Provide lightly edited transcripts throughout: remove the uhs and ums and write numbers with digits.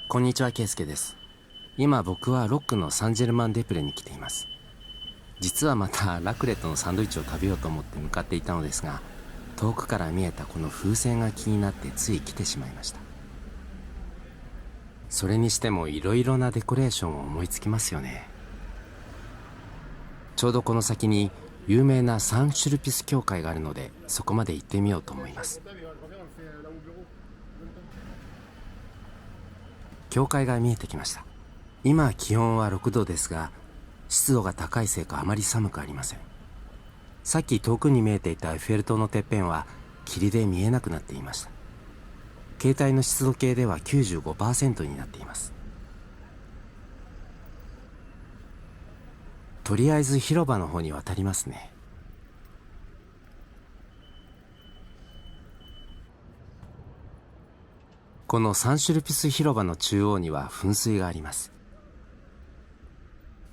こんにちは、ケイスケです。今僕はロックのサンジェルマン・デ・プレに来ています。実はまたラクレットのサンドイッチを食べようと思って向かっていたのですが、遠くから見えたこの風船が気になってつい来てしまいました。それにしてもいろいろなデコレーションを思いつきますよね。ちょうどこの先に有名なサン・シュルピス教会があるので、そこまで行ってみようと思います。教会が見えてきました。今気温は6度ですが、湿度が高いせいかあまり寒くありません。さっき遠くに見えていたエッフェル塔のてっぺんは霧で見えなくなっていました。携帯の湿度計では 95% になっています。とりあえず広場の方に渡りますね。このサンシュルピス広場の中央には噴水があります。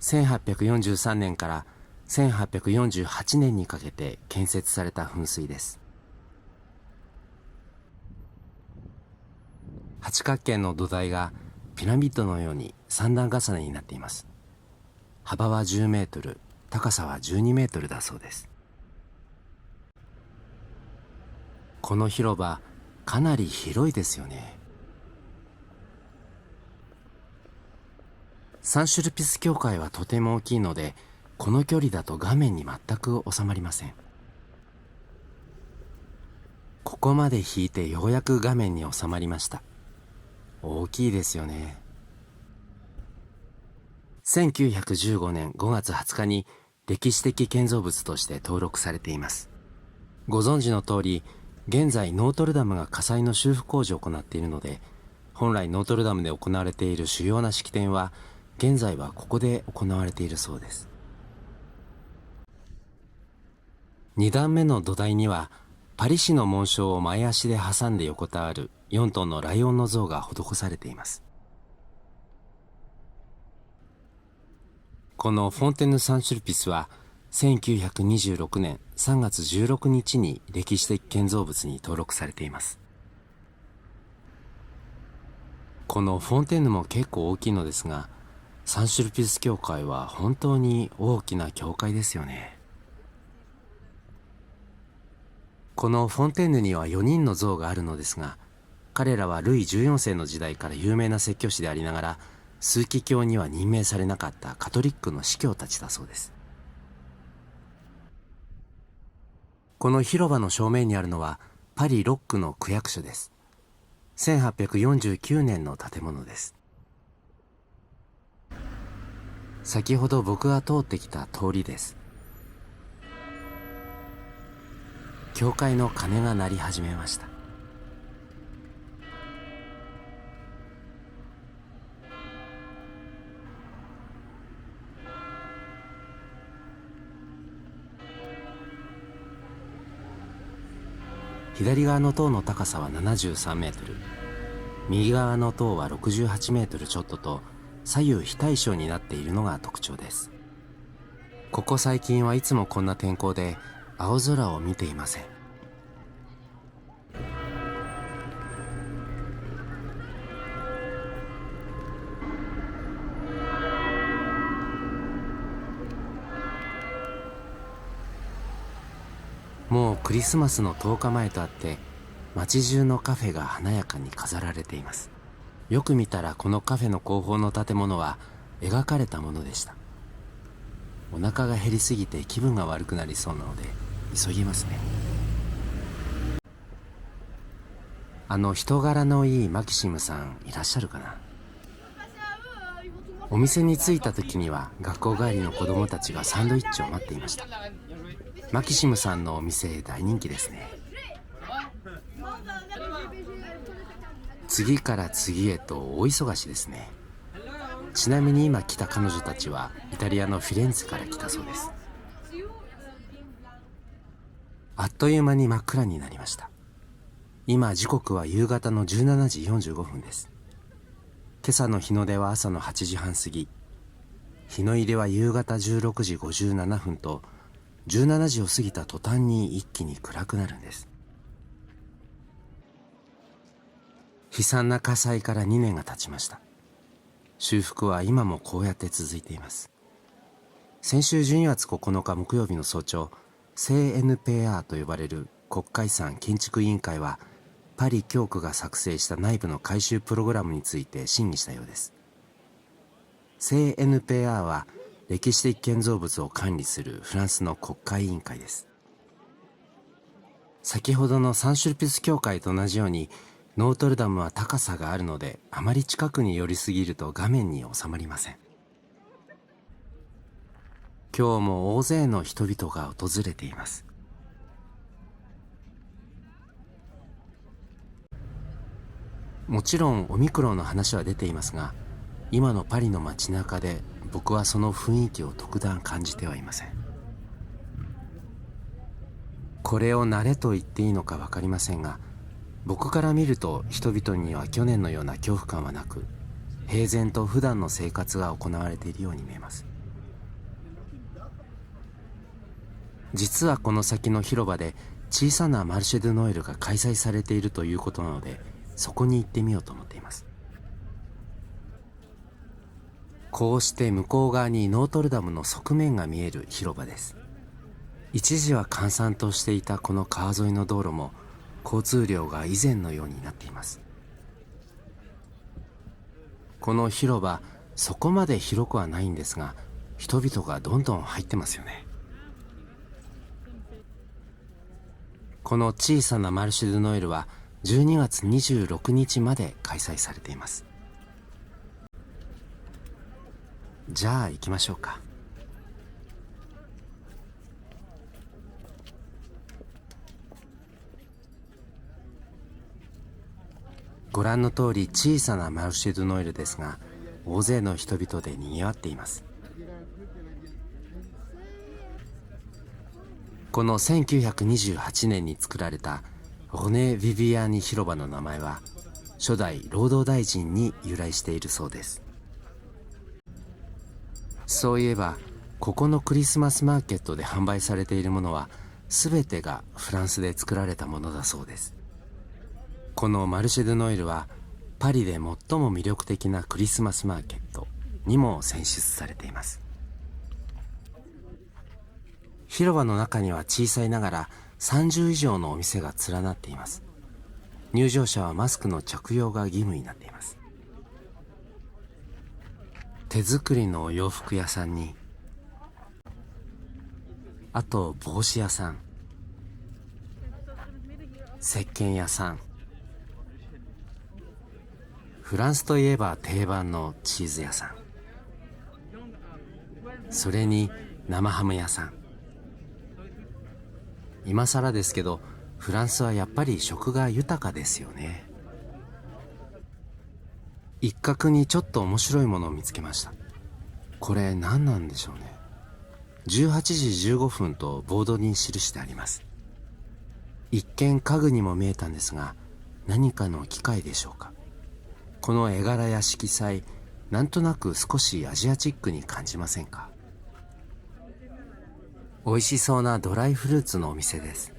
1843年から1848年にかけて建設された噴水です。八角形の土台がピラミッドのように三段重ねになっています。幅は10メートル、高さは12メートルだそうです。この広場、かなり広いですよね。サンシュルピス教会はとても大きいので、この距離だと画面に全く収まりません。ここまで引いてようやく画面に収まりました。大きいですよね。1915年5月20日に歴史的建造物として登録されています。ご存知の通り、現在ノートルダムが火災の修復工事を行っているので、本来ノートルダムで行われている主要な式典は現在はここで行われているそうです。2段目の土台にはパリ市の紋章を前足で挟んで横たわる4頭のライオンの像が施されています。このフォンテヌ・サン・シュルピスは1926年3月16日に歴史的建造物に登録されています。このフォンテーヌも結構大きいのですが、サンシュルピス教会は本当に大きな教会ですよね。このフォンテーヌには4人の像があるのですが、彼らはルイ14世の時代から有名な説教師でありながら、枢機卿には任命されなかったカトリックの司教たちだそうです。この広場の正面にあるのはパリ6区の区役所です。1849年の建物です。先ほど僕が通ってきた通りです。教会の鐘が鳴り始めました。左側の塔の高さは73メートル、右側の塔は68メートルちょっとと左右非対称になっているのが特徴です。ここ最近はいつもこんな天候で青空を見ていません。もうクリスマスの10日前とあって、街中のカフェが華やかに飾られています。よく見たらこのカフェの後方の建物は描かれたものでした。お腹が減りすぎて気分が悪くなりそうなので急ぎますね。人柄のいいマキシムさんいらっしゃるかな。お店に着いた時には学校帰りの子供たちがサンドイッチを待っていました。マキシムさんのお店大人気ですね。次から次へと大忙しですね。ちなみに今来た彼女たちはイタリアのフィレンツェから来たそうです。あっという間に真っ暗になりました。今時刻は夕方の17時45分です。今朝の日の出は朝の8時半過ぎ、日の入りは夕方16時57分と、17時を過ぎた途端に一気に暗くなるんです。悲惨な火災から2年が経ちました。修復は今もこうやって続いています。先週12月9日木曜日の早朝、CNPA と呼ばれる国家遺産建築委員会はパリ教区が作成した内部の改修プログラムについて審議したようです。CNPA は歴史的建造物を管理するフランスの国家委員会です。先ほどのサンシュルピス教会と同じように、ノートルダムは高さがあるので、あまり近くに寄りすぎると画面に収まりません。今日も大勢の人々が訪れています。もちろんオミクロンの話は出ていますが、今のパリの街中で僕はその雰囲気を特段感じてはいません。これを慣れと言っていいのか分かりませんが、僕から見ると人々には去年のような恐怖感はなく、平然と普段の生活が行われているように見えます。実はこの先の広場で小さなマルシェ・ドゥ・ノエルが開催されているということなので、そこに行ってみようと思っています。こうして向こう側にノートルダムの側面が見える広場です。一時は閑散としていたこの川沿いの道路も交通量が以前のようになっています。この広場、そこまで広くはないんですが、人々がどんどん入ってますよね。この小さなマルシェ・ドゥ・ノエルは12月26日まで開催されています。じゃあ行きましょうか。ご覧の通り小さなマルシェ・ドゥ・ノエルですが、大勢の人々で賑わっています。この1928年に作られたロネ・ヴィヴィアーニ広場の名前は初代労働大臣に由来しているそうです。そういえばここのクリスマスマーケットで販売されているものは全てがフランスで作られたものだそうです。このマルシェ・ドゥ・ノエルはパリで最も魅力的なクリスマスマーケットにも選出されています。広場の中には小さいながら30以上のお店が連なっています。入場者はマスクの着用が義務になっています。手作りの洋服屋さんに、あと帽子屋さん、石鹸屋さん、フランスといえば定番のチーズ屋さん、それに生ハム屋さん。今更ですけど、フランスはやっぱり食が豊かですよね。一角にちょっと面白いものを見つけました。これ何なんでしょうね。18時15分とボードに記してあります。一見家具にも見えたんですが、何かの機械でしょうか。この絵柄や色彩、なんとなく少しアジアチックに感じませんか。美味しそうなドライフルーツのお店です。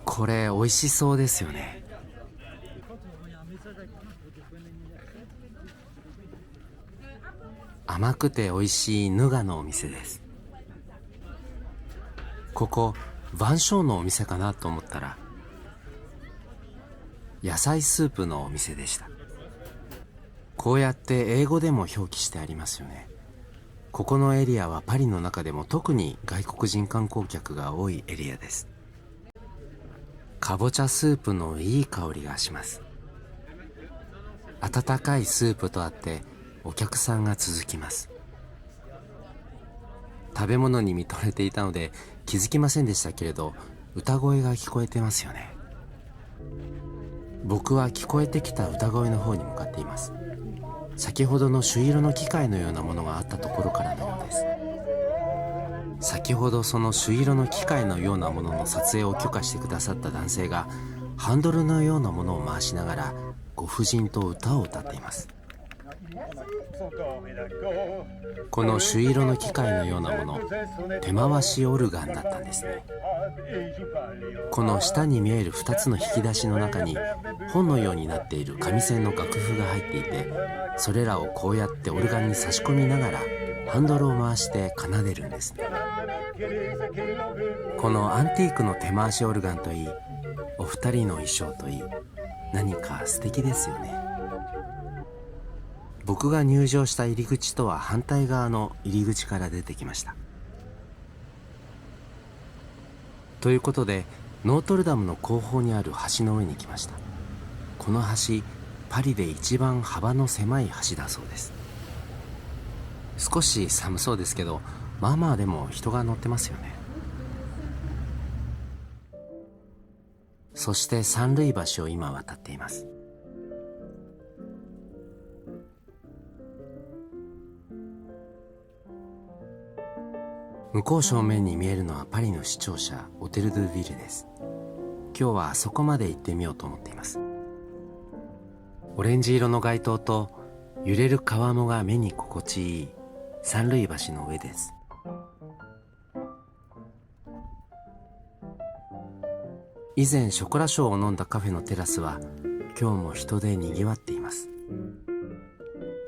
これ美味しそうですよね。甘くて美味しいヌガのお店です。ここバンショーのお店かなと思ったら野菜スープのお店でした。こうやって英語でも表記してありますよね。ここのエリアはパリの中でも特に外国人観光客が多いエリアです。かぼちゃスープのいい香りがします。温かいスープとあってお客さんが続きます。食べ物に見とれていたので気づきませんでしたけれど、歌声が聞こえてますよね。僕は聞こえてきた歌声の方に向かっています。先ほどの朱色の機械のようなものがあったところからのようです。先ほどその朱色の機械のようなものの撮影を許可してくださった男性がハンドルのようなものを回しながらご婦人と歌を歌っています。この朱色の機械のようなもの、手回しオルガンだったんですね。この下に見える2つの引き出しの中に本のようになっている紙線の楽譜が入っていて、それらをこうやってオルガンに差し込みながらハンドルを回して奏でるんですね。このアンティークの手回しオルガンといい、お二人の衣装といい、何か素敵ですよね。僕が入場した入り口とは反対側の入り口から出てきました。ということで、ノートルダムの後方にある橋の上に来ました。この橋、パリで一番幅の狭い橋だそうです。少し寒そうですけど、まあまあでも人が乗ってますよね。そして三塁橋を今渡っています。向こう正面に見えるのはパリの市庁舎、オテル・ドゥ・ヴィルです。今日はあそこまで行ってみようと思っています。オレンジ色の街灯と揺れる川面が目に心地いい三塁橋の上です。以前ショコラショーを飲んだカフェのテラスは今日も人で賑わっています。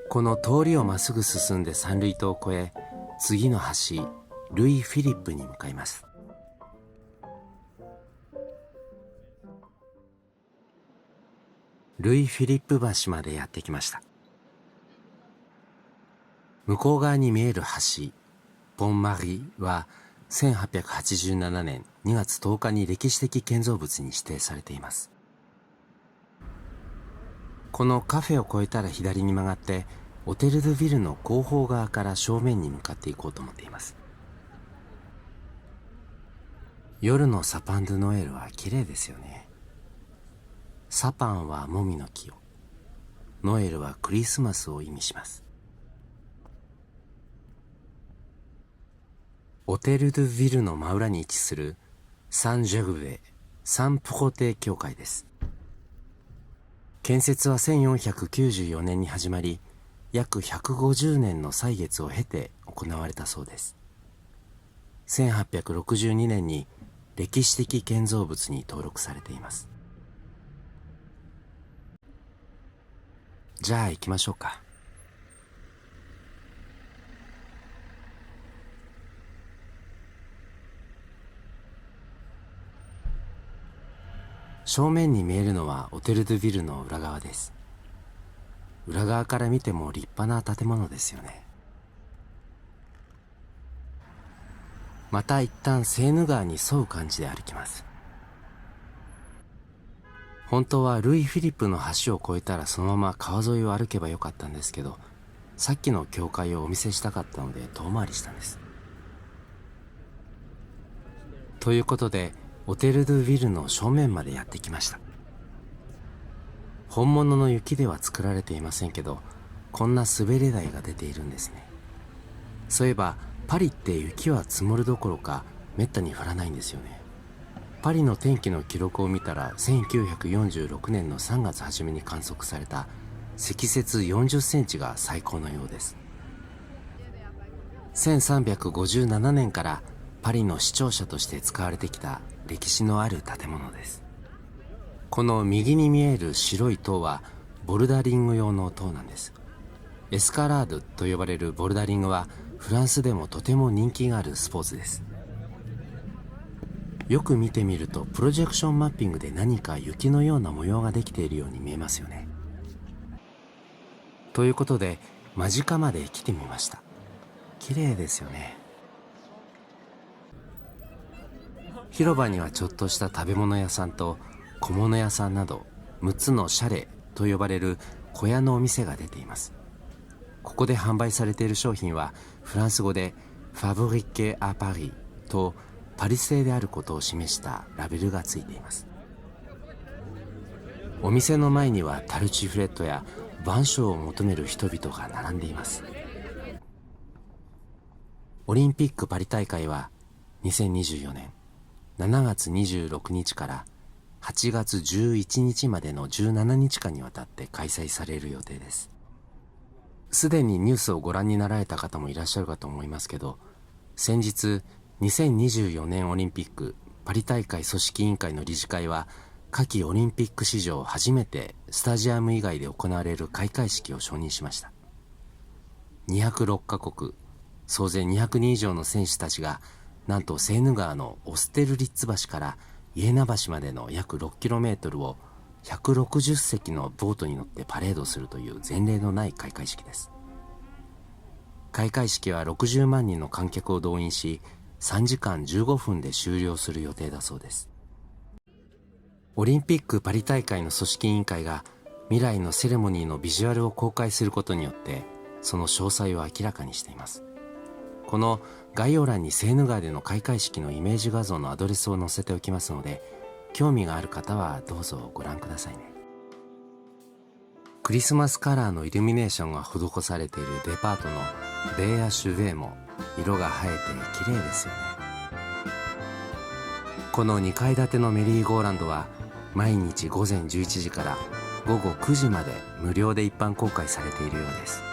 この通りをまっすぐ進んで三塁塔を越え、次の橋ルイ・フィリップに向かいます。ルイ・フィリップ橋までやってきました。向こう側に見える橋ポンマリは1887年2月10日に歴史的建造物に指定されています。このカフェを越えたら左に曲がってオテル・ドゥ・ヴィルの後方側から正面に向かっていこうと思っています。夜のサパン・ドゥ・ノエルは綺麗ですよね。サパンはモミの木を、ノエルはクリスマスを意味します。オテル・ドゥ・ヴィルの真裏に位置するサン・ジェグヴェ・サン・プロテ教会です。建設は1494年に始まり、約150年の歳月を経て行われたそうです。1862年に歴史的建造物に登録されています。じゃあ行きましょうか。正面に見えるのはオテル・ドゥ・ヴィルの裏側です。裏側から見ても立派な建物ですよね。また一旦セーヌ川に沿う感じで歩きます。本当はルイ・フィリップの橋を越えたらそのまま川沿いを歩けばよかったんですけど、さっきの教会をお見せしたかったので遠回りしたんです。ということでオテル・ドゥ・ヴィルの正面までやってきました。本物の雪では作られていませんけど、こんな滑り台が出ているんですね。そういえばパリって雪は積もるどころかめったに降らないんですよね。パリの天気の記録を見たら1946年の3月初めに観測された積雪40センチが最高のようです。1357年からパリの市庁舎として使われてきた歴史のある建物です。この右に見える白い塔はボルダリング用の塔なんです。エスカラードと呼ばれるボルダリングはフランスでもとても人気があるスポーツです。よく見てみるとプロジェクションマッピングで何か雪のような模様ができているように見えますよね。ということで間近まで来てみました。綺麗ですよね。広場にはちょっとした食べ物屋さんと小物屋さんなど6つのシャレと呼ばれる小屋のお店が出ています。ここで販売されている商品はフランス語でファブリケ・ア・パリとパリ製であることを示したラベルがついています。お店の前にはタルチフレットや板書を求める人々が並んでいます。オリンピックパリ大会は2024年7月26日から8月11日までの17日間にわたって開催される予定です。すでにニュースをご覧になられた方もいらっしゃるかと思いますけど、先日2024年オリンピックパリ大会組織委員会の理事会は、夏季オリンピック史上初めてスタジアム以外で行われる開会式を承認しました。206カ国、総勢200人以上の選手たちが、なんとセーヌ川のオステルリッツ橋からイエナ橋までの約 6km を160隻のボートに乗ってパレードするという前例のない開会式です。開会式は60万人の観客を動員し、3時間15分で終了する予定だそうです。オリンピックパリ大会の組織委員会が未来のセレモニーのビジュアルを公開することによって、その詳細を明らかにしています。この概要欄にセーヌ川での開会式のイメージ画像のアドレスを載せておきますので、興味がある方はどうぞご覧くださいね。クリスマスカラーのイルミネーションが施されているデパートのベーアシュヴェーも色が映えて綺麗ですよね。この2階建てのメリーゴーランドは毎日午前11時から午後9時まで無料で一般公開されているようです。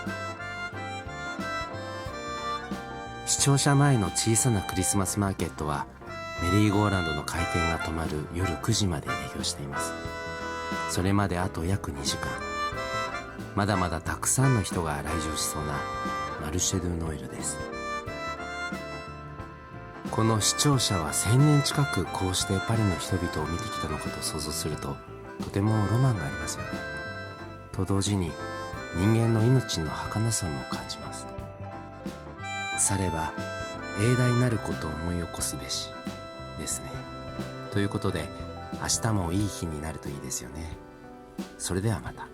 視聴者前の小さなクリスマスマーケットはメリーゴーランドの開店が止まる夜9時まで営業しています。それまであと約2時間、まだまだたくさんの人が来場しそうなマルシェ・ドゥ・ノエルです。この市庁舎は1000年近くこうしてパリの人々を見てきたのかと想像すると、とてもロマンがありますよね。と同時に人間の命の儚さも感じます。されば永大なることを思い起こすべしですね。ということで、明日もいい日になるといいですよね。それではまた。